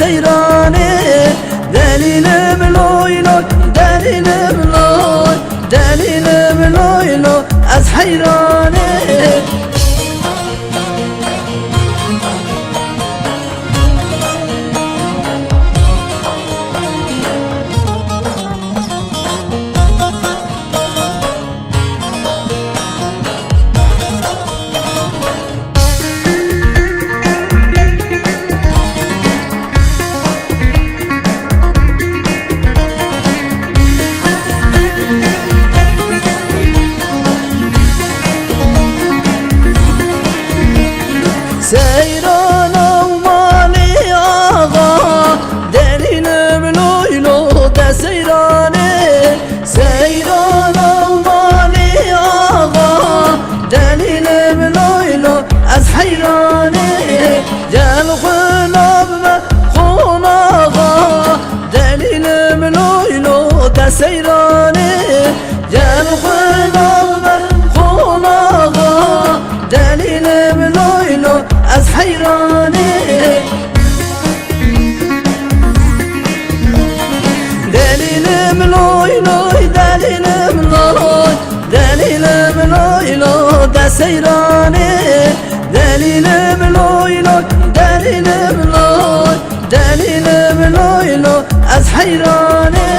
سیرانه دلیلم لوی لوی دلیلم لوی دلیلم لوی لوی از حیرانه سیرانم مالی آقا دلیلم لوی لوی ده سیرانه سیرانم مالی آقا دلیلم لوی لوی از حیرانه جل خلاب خون آقا دلیلم لوی لوی ده سیرانه جل خلاب خون آقا دلیلم لوی لوی از حیرانه دلیلم لوی لوی دلیلم لوی دلیلم لوی لوی ده سیرانه دلیلم لوی لوی دلیلم لوی دلیلم لوی لوی از حیرانه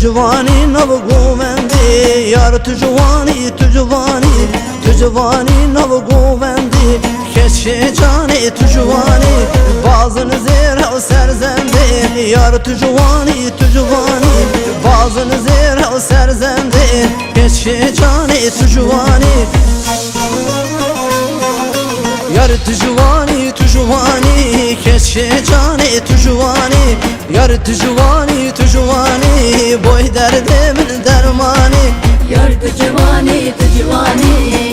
جوانی نبگو مندی یار تو جوانی تو جوانی تو جوانی نبگو مندی کشک جانی تو جوانی بازن زیر و سرزنده یار تو جوانی تو جوانی بازن زیر و سرزنده کشک جانی تو جوانی یار تو جوانی تو جوانی کشک جانی تو جوانی یار تو جوانی تو جوانی boy derdimin dermani Yar tu civani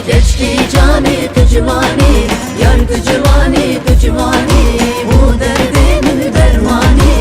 Geçti cani tu civani Yar tu civani Bu derdimin dermani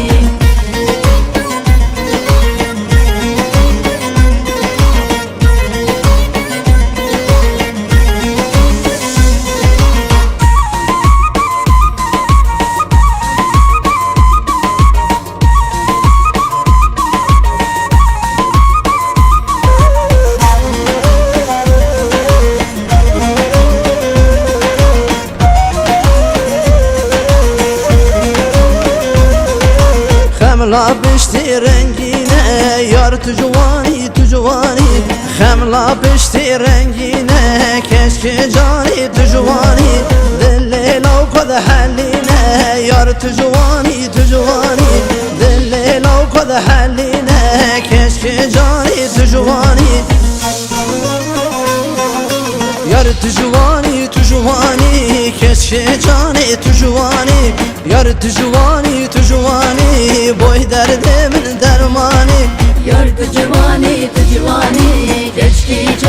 خملا پشتی رنگینه یار تو جوانی خملا پشتی رنگینه کشک جانی تو جوانی دل لو کد حلینه یار تو جوانی دل لو کد حلینه کشک جانی تو جوانی یار تو جوانی کشک جانی تو جوانی یار تو جوانی boy derdimin dermani Yar tu civani Geçti cani